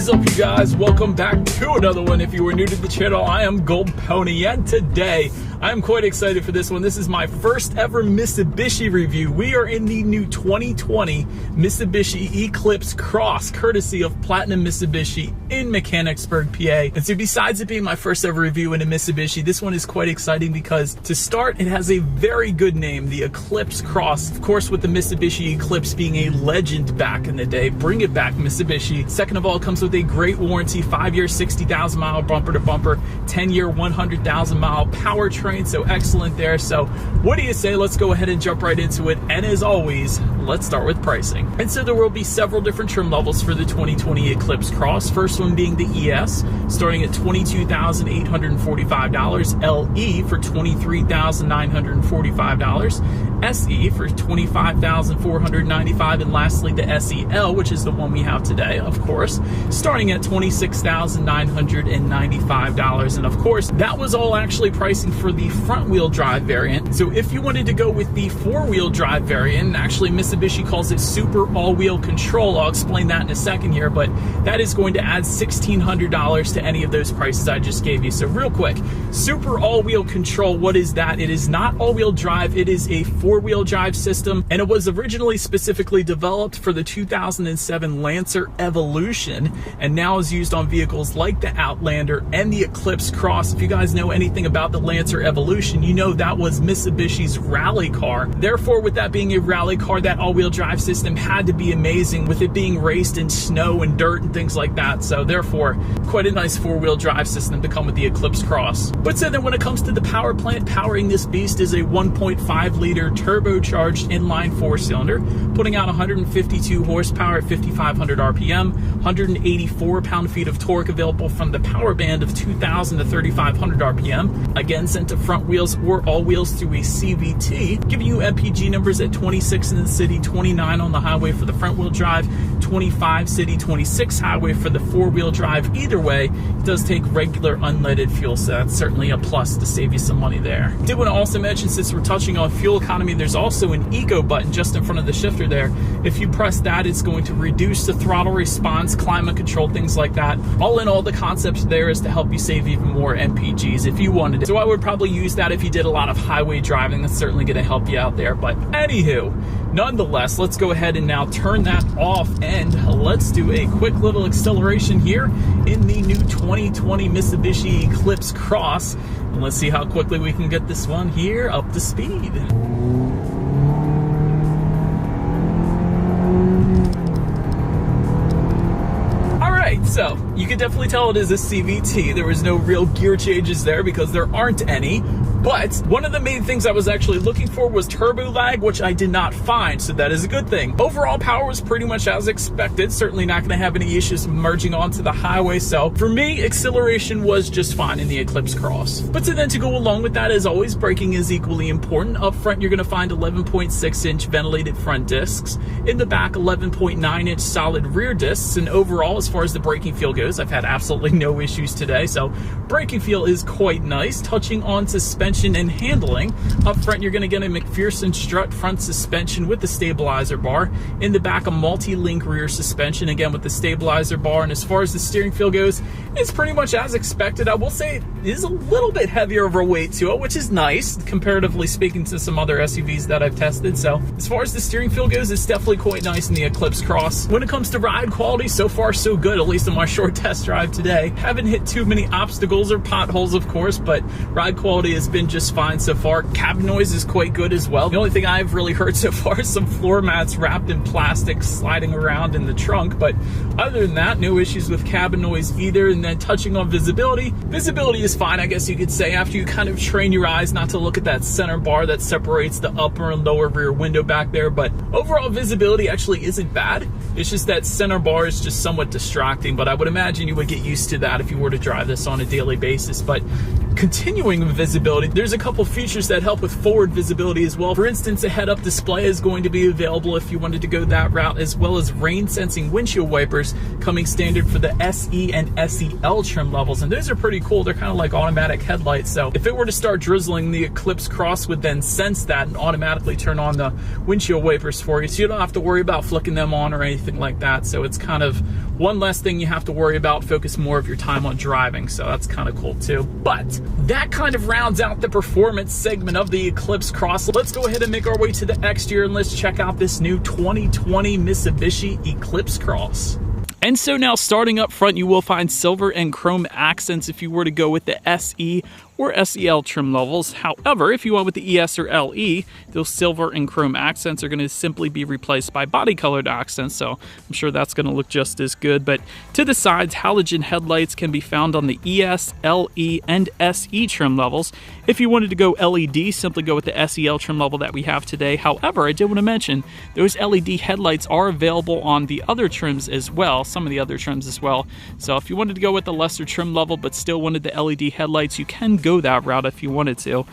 is up, you guys? Welcome back to another one. If you are new to the channel, I am Gold Pony, and today I am quite excited for this one. This is my first ever Mitsubishi review. We are in the new 2020 Mitsubishi Eclipse Cross, courtesy of Platinum Mitsubishi in Mechanicsburg, PA. And so besides it being my first ever review in a Mitsubishi, this one is quite exciting because to start, it has a very good name, the Eclipse Cross. Of course, with the Mitsubishi Eclipse being a legend back in the day, bring it back, Mitsubishi. Second of all, it comes with a great warranty, 5-year, 60,000 mile bumper to bumper, 10-year, 100,000 mile powertrain. So excellent there. So what do you say? Let's go ahead and jump right into it. And as always, let's start with pricing. And so there will be several different trim levels for the 2020 Eclipse Cross. First one being the ES, starting at $22,845, LE for $23,945, SE for $25,495, and lastly the SEL, which is the one we have today, of course, starting at $26,995. And of course, that was all actually pricing for the front-wheel drive variant. So if you wanted to go with the four-wheel drive variant, actually Mitsubishi calls it Super All-Wheel Control. I'll explain that in a second here, but that is going to add $1,600 to any of those prices I just gave you. So real quick, Super All-Wheel Control, what is that? It is not all-wheel drive, it is a four-wheel drive system, and it was originally specifically developed for the 2007 Lancer Evolution, and now is used on vehicles like the Outlander and the Eclipse Cross. If you guys know anything about the Lancer Evolution, you know that was Mitsubishi's rally car. Therefore, with that being a rally car, that all-wheel drive system had to be amazing, with it being raced in snow and dirt and things like that. So therefore, quite a nice four-wheel drive system to come with the Eclipse Cross. But so then when it comes to the power plant, powering this beast is a 1.5-liter turbocharged inline four-cylinder, putting out 152 horsepower at 5,500 RPM, 184 pound-feet of torque available from the power band of 2,000 to 3,500 RPM. Again, sent to front wheels or all wheels through a CVT, giving you MPG numbers at 26 in the city, 29 on the highway for the front wheel drive, 25 city, 26 highway for the four-wheel drive. Either way, it does take regular unleaded fuel, so that's certainly a plus to save you some money there. Did want to also mention, since we're touching on fuel economy, there's also an eco button just in front of the shifter there. If you press that, it's going to reduce the throttle response, climate control, things like that. All in all, the concept there is to help you save even more MPGs if you wanted it. So I would probably use that if you did a lot of highway driving. That's certainly going to help you out there. But anywho, nonetheless, let's go ahead and now turn that off and let's do a quick little acceleration here in the new 2020 Mitsubishi Eclipse Cross. And let's see how quickly we can get this one here up to speed. So you can definitely tell it is a CVT. There was no real gear changes there because there aren't any. But one of the main things I was actually looking for was turbo lag, which I did not find, so that is a good thing. Overall power was pretty much as expected. Certainly not going to have any issues merging onto the highway. So for me, acceleration was just fine in the Eclipse Cross. But so then to go along with that, as always, braking is equally important. Up front, you're going to find 11.6-inch ventilated front discs. In the back, 11.9-inch solid rear discs. And overall, as far as the braking feel goes, I've had absolutely no issues today. So braking feel is quite nice. Touching on suspension and handling, up front you're going to get a McPherson strut front suspension with the stabilizer bar. In the back, a multi-link rear suspension, again with the stabilizer bar. And as far as the steering feel goes, it's pretty much as expected. I will say it is a little bit heavier overweight to it, which is nice comparatively speaking to some other SUVs that I've tested. So as far as the steering feel goes, it's definitely quite nice in the Eclipse Cross. When it comes to ride quality, so far so good, at least in my short test drive today. Haven't hit too many obstacles or potholes, of course, but ride quality has been just fine so far. Cabin noise is quite good as well. The only thing I've really heard so far is some floor mats wrapped in plastic sliding around in the trunk, but other than that, no issues with cabin noise either. And then touching on visibility, visibility is fine, I guess you could say, after you kind of train your eyes not to look at that center bar that separates the upper and lower rear window back there. But overall visibility actually isn't bad. It's just that center bar is just somewhat distracting, but I would imagine you would get used to that if you were to drive this on a daily basis. But Continuing with visibility, there's a couple features that help with forward visibility as well. For instance, a head-up display is going to be available if you wanted to go that route, as well as rain-sensing windshield wipers coming standard for the SE and SEL trim levels. And those are pretty cool. They're kind of like automatic headlights. So if it were to start drizzling, the Eclipse Cross would then sense that and automatically turn on the windshield wipers for you. So you don't have to worry about flicking them on or anything like that. So it's kind of one less thing you have to worry about, focus more of your time on driving. So that's kind of cool too. But that kind of rounds out the performance segment of the Eclipse Cross. Let's go ahead and make our way to the exterior and let's check out this new 2020 Mitsubishi Eclipse Cross. And so now starting up front, you will find silver and chrome accents if you were to go with the SE or SEL trim levels. However, if you went with the ES or LE, those silver and chrome accents are going to simply be replaced by body colored accents, so I'm sure that's going to look just as good. But to the sides, halogen headlights can be found on the ES, LE, and SE trim levels. If you wanted to go LED, simply go with the SEL trim level that we have today. However, I did want to mention those LED headlights are available on the other trims as well, some of the other trims as well. So if you wanted to go with the lesser trim level but still wanted the LED headlights, you can go that route if you wanted to.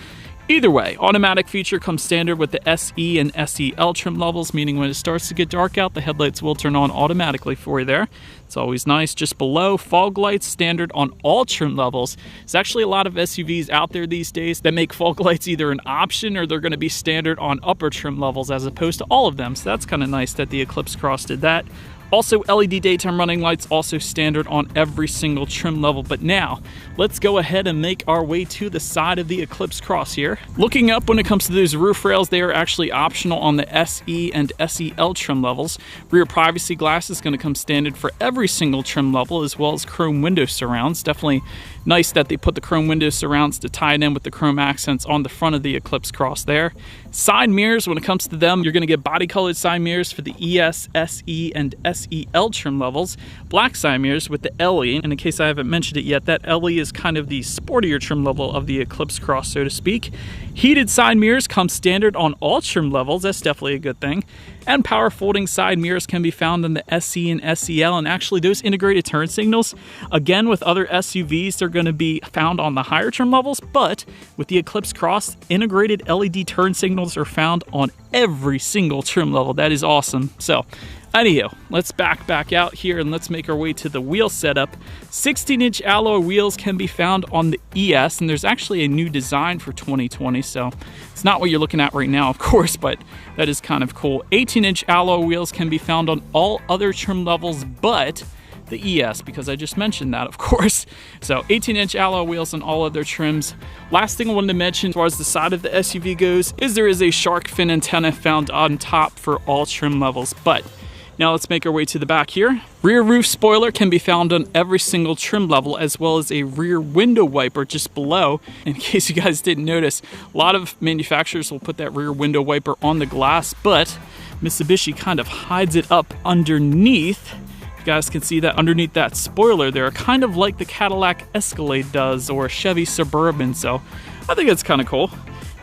Either way, automatic feature comes standard with the SE and SEL trim levels, meaning when it starts to get dark out, the headlights will turn on automatically for you there. It's always nice. Just below, fog lights standard on all trim levels. There's actually a lot of SUVs out there these days that make fog lights either an option or they're going to be standard on upper trim levels as opposed to all of them. So that's kind of nice that the Eclipse Cross did that. Also, LED daytime running lights also standard on every single trim level. But now, let's go ahead and make our way to the side of the Eclipse Cross here. Looking up, when it comes to those roof rails, they are actually optional on the SE and SEL trim levels. Rear privacy glass is going to come standard for every single trim level, as well as chrome window surrounds. Definitely nice that they put the chrome window surrounds to tie it in with the chrome accents on the front of the Eclipse Cross there. Side mirrors, when it comes to them, you're going to get body colored side mirrors for the ES, SE, and SEL trim levels. Black side mirrors with the LE, and in case I haven't mentioned it yet, that LE is kind of the sportier trim level of the Eclipse Cross, so to speak. Heated side mirrors come standard on all trim levels. That's definitely a good thing. And power folding side mirrors can be found in the SE and SEL, and actually those integrated turn signals, again with other SUVs, they're going to be found on the higher trim levels, but with the Eclipse Cross, integrated LED turn signals are found on every single trim level. That is awesome. So anyhow, let's back out here and let's make our way to the wheel setup. 16-inch alloy wheels can be found on the ES, and there's actually a new design for 2020, so it's not what you're looking at right now, of course, but that is kind of cool. 18-inch alloy wheels can be found on all other trim levels but the ES, because I just mentioned that, of course. So 18-inch alloy wheels on all other trims. Last thing I wanted to mention as far as the side of the SUV goes is there is a shark fin antenna found on top for all trim levels. But now let's make our way to the back here. Rear roof spoiler can be found on every single trim level, as well as a rear window wiper just below. In case you guys didn't notice, a lot of manufacturers will put that rear window wiper on the glass, but Mitsubishi kind of hides it up underneath. You guys can see that underneath that spoiler there, kind of like the Cadillac Escalade does or Chevy Suburban, so I think it's kind of cool.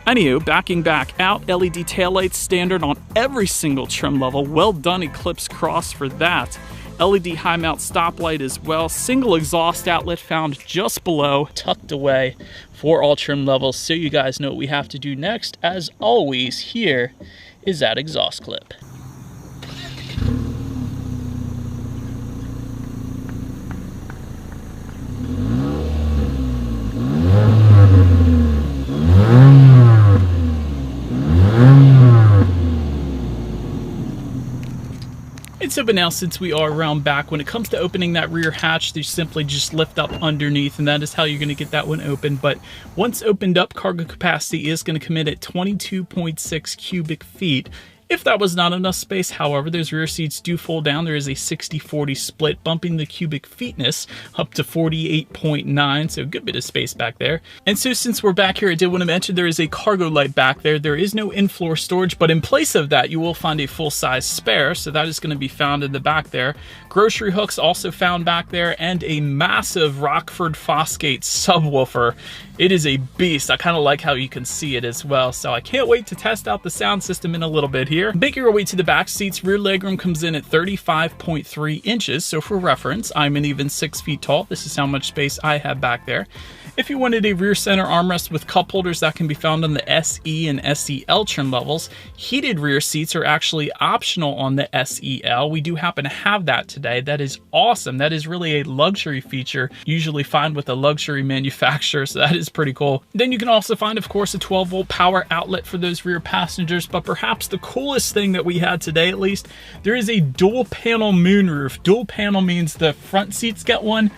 Anywho, backing back out, LED taillights standard on every single trim level. Well done, Eclipse Cross, for that. LED high mount stoplight as well. Single exhaust outlet found just below, tucked away for all trim levels. So you guys know what we have to do next. As always, here is that exhaust clip. So but now, since we are around back, when it comes to opening that rear hatch, they simply just lift up underneath, and that is how you're going to get that one open. But once opened up, cargo capacity is going to come in at 22.6 cubic feet. If that was not enough space, however, those rear seats do fold down. There is a 60-40 split, bumping the cubic feetness up to 48.9, so a good bit of space back there. And so since we're back here, I did want to mention there is a cargo light back there. There is no in-floor storage, but in place of that, you will find a full-size spare, so that is going to be found in the back there. Grocery hooks also found back there, and a massive Rockford Fosgate subwoofer. It is a beast. I kind of like how you can see it as well, so I can't wait to test out the sound system in a little bit here. Making our way to the back seats, rear legroom comes in at 35.3 inches. So for reference, I'm an even 6 feet tall. This is how much space I have back there. If you wanted a rear center armrest with cup holders, that can be found on the SE and SEL trim levels. Heated rear seats are actually optional on the SEL. We do happen to have that today. That is awesome. That is really a luxury feature, usually found with a luxury manufacturer, so that is pretty cool. Then you can also find, of course, a 12-volt power outlet for those rear passengers, but perhaps the coolest thing that we had today, at least, there is a dual panel moonroof. Dual panel means the front seats get one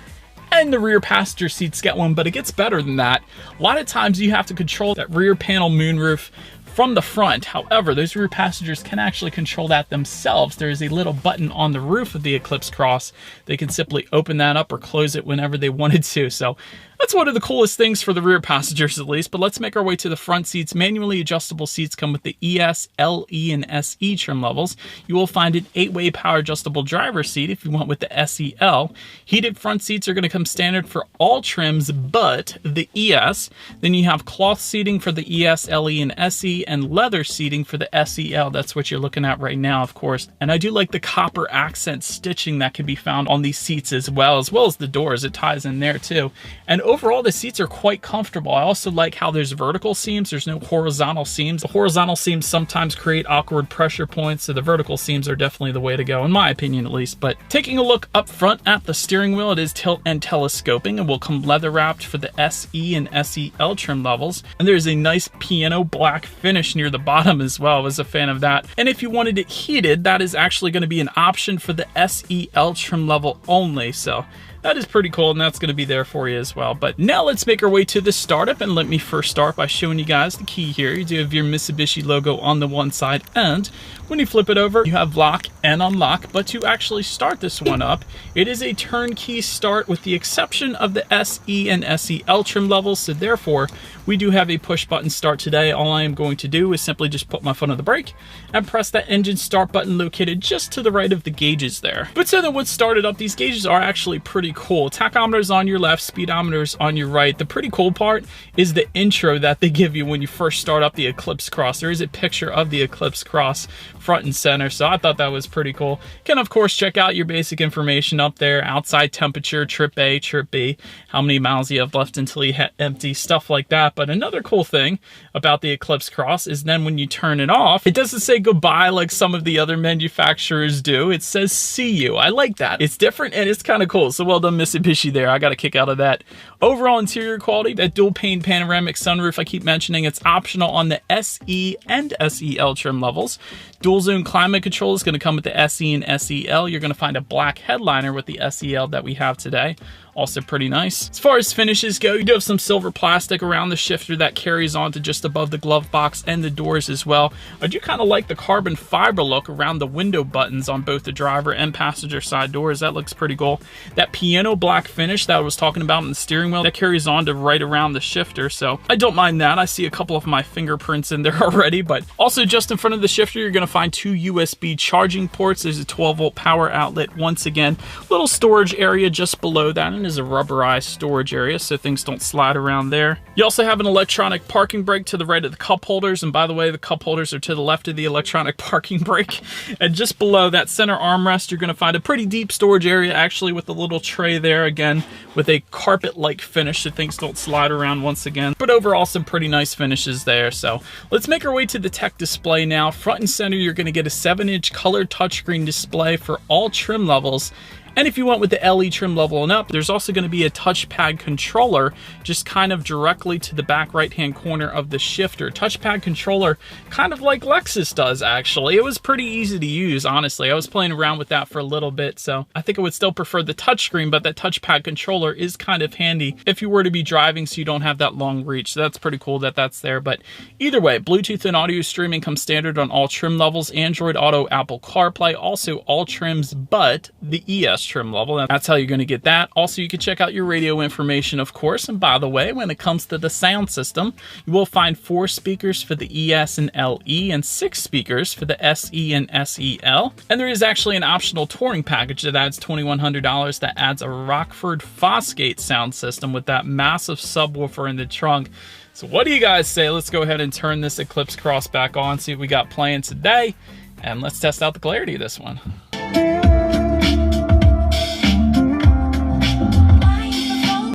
and the rear passenger seats get one, but it gets better than that. A lot of times you have to control that rear panel moonroof from the front. However, those rear passengers can actually control that themselves. There is a little button on the roof of the Eclipse Cross. They can simply open that up or close it whenever they wanted to. So that's one of the coolest things for the rear passengers, at least. But let's make our way to the front seats. Manually adjustable seats come with the ES, LE, and SE trim levels. You will find an 8-way power adjustable driver's seat if you want with the SEL. Heated front seats are going to come standard for all trims but the ES. Then you have cloth seating for the ES, LE, and SE, and leather seating for the SEL. That's what you're looking at right now, of course. And I do like the copper accent stitching that can be found on these seats as well as the doors. It ties in there too. And overall, the seats are quite comfortable. I also like how there's vertical seams. There's no horizontal seams. The horizontal seams sometimes create awkward pressure points, so the vertical seams are definitely the way to go, in my opinion at least. But taking a look up front at the steering wheel, it is tilt and telescoping and will come leather wrapped for the SE and SEL trim levels. And there's a nice piano black finish near the bottom as well. I was a fan of that. And if you wanted it heated, that is actually going to be an option for the SEL trim level only. So that is pretty cool, and that's going to be there for you as well. But now let's make our way to the startup, and let me first start by showing you guys the key here. You do have your Mitsubishi logo on the one side, and when you flip it over, you have lock and unlock. But to actually start this one up, it is a turnkey start with the exception of the SE and SEL trim levels, so therefore we do have a push button start today. All I am going to do is simply just put my foot on the brake and press that engine start button located just to the right of the gauges there. But so then once started up, these gauges are actually pretty cool. Tachometer is on your left, speedometer is on your right. The pretty cool part is the intro that they give you when you first start up the Eclipse Cross. There is a picture of the Eclipse Cross front and center, so I thought that was pretty cool. You can of course check out your basic information up there: outside temperature, trip A, trip B, how many miles you have left until you hit empty, stuff like that. But another cool thing about the Eclipse Cross is then when you turn it off, it doesn't say goodbye like some of the other manufacturers do. It says see you. I like that. It's different and it's kind of cool. So well done, Mitsubishi there. I got a kick out of that. Overall interior quality, that dual pane panoramic sunroof I keep mentioning, it's optional on the SE and SEL trim levels. Dual zone climate control is going to come with the SE and SEL. You're going to find a black headliner with the SEL that we have today. Also pretty nice. As far as finishes go, you do have some silver plastic around the shifter that carries on to just above the glove box and the doors as well. I do kind of like the carbon fiber look around the window buttons on both the driver and passenger side doors. That looks pretty cool. That piano black finish that I was talking about in the steering wheel, that carries on to right around the shifter, so I don't mind that. I see a couple of my fingerprints in there already. But also just in front of the shifter, you're going to find 2 USB charging ports. There's a 12-volt power outlet. Once again, little storage area just below that, and is a rubberized storage area so things don't slide around there. You also have an electronic parking brake to the right of the cup holders, and by the way, the cup holders are to the left of the electronic parking brake. And just below that center armrest, you're going to find a pretty deep storage area, actually, with a little tray there, again with a carpet-like finish so things don't slide around once again. But overall, some pretty nice finishes there. So let's make our way to the tech display now. Front and center, you're going to get a 7-inch color touchscreen display for all trim levels. And if you went with the LE trim level and up, there's also going to be a touchpad controller just kind of directly to the back right-hand corner of the shifter. Touchpad controller, kind of like Lexus does, actually. It was pretty easy to use, honestly. I was playing around with that for a little bit, so I think I would still prefer the touchscreen, but that touchpad controller is kind of handy if you were to be driving so you don't have that long reach. So that's pretty cool that that's there. But either way, Bluetooth and audio streaming comes standard on all trim levels. Android Auto, Apple CarPlay, also all trims but the ES trim level. That's how you're going to get that. Also, you can check out your radio information, of course. And by the way, when it comes to the sound system, you will find 4 speakers for the ES and LE and 6 speakers for the SE and SEL. And there is actually an optional touring package that adds $2,100 that adds a Rockford Fosgate sound system with that massive subwoofer in the trunk. So what do you guys say? Let's go ahead and turn this Eclipse Cross back on, see what we got playing today, and let's test out the clarity of this one.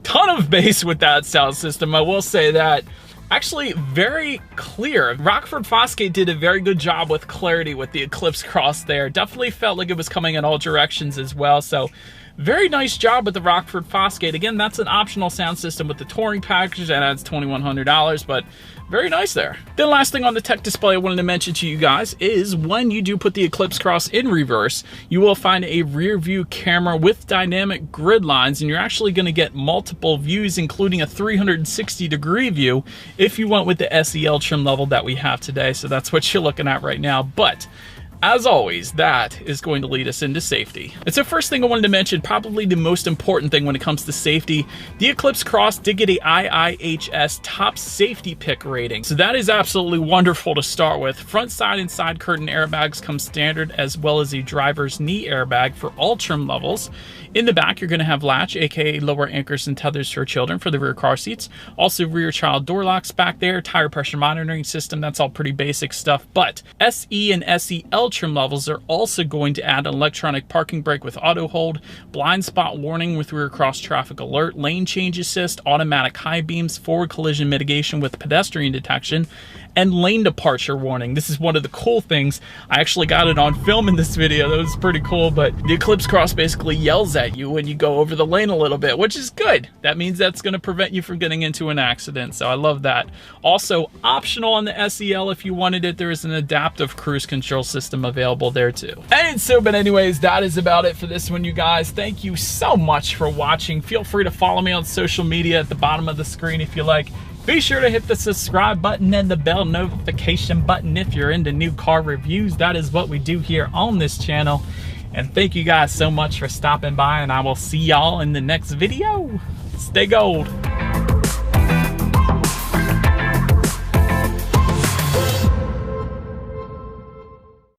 Ton of of bass with that sound system, I will say that. Actually, very clear. Rockford Fosgate did a very good job with clarity with the Eclipse Cross there. Definitely felt like it was coming in all directions as well. So very nice job with the Rockford Fosgate. Again, that's an optional sound system with the touring package that adds $2,100, but very nice there. Then last thing on the tech display I wanted to mention to you guys is when you do put the Eclipse Cross in reverse, you will find a rear view camera with dynamic grid lines, and you're actually going to get multiple views, including a 360-degree view if you went with the SEL trim level that we have today. So that's what you're looking at right now. But as always, that is going to lead us into safety. And so first thing I wanted to mention, probably the most important thing when it comes to safety, the Eclipse Cross did get a IIHS top safety pick rating. So that is absolutely wonderful to start with. Front, side, and side curtain airbags come standard, as well as a driver's knee airbag for all trim levels. In the back, you're going to have latch, aka lower anchors and tethers for children for the rear car seats. Also rear child door locks back there, tire pressure monitoring system, that's all pretty basic stuff. But SE and SEL trim levels are also going to add an electronic parking brake with auto hold, blind spot warning with rear cross traffic alert, lane change assist, automatic high beams, forward collision mitigation with pedestrian detection, and lane departure warning. This is one of the cool things. I actually got it on film in this video. That was pretty cool, but the Eclipse Cross basically yells at you when you go over the lane a little bit, which is good. That means that's going to prevent you from getting into an accident, so I love that. Also, optional on the SEL if you wanted it, there is an adaptive cruise control system available there too. But anyways, that is about it for this one, you guys. Thank you so much for watching. Feel free to follow me on social media at the bottom of the screen if you like. Be sure to hit the subscribe button and the bell notification button if you're into new car reviews. That is what we do here on this channel. And thank you guys so much for stopping by, and I will see y'all in the next video. Stay gold.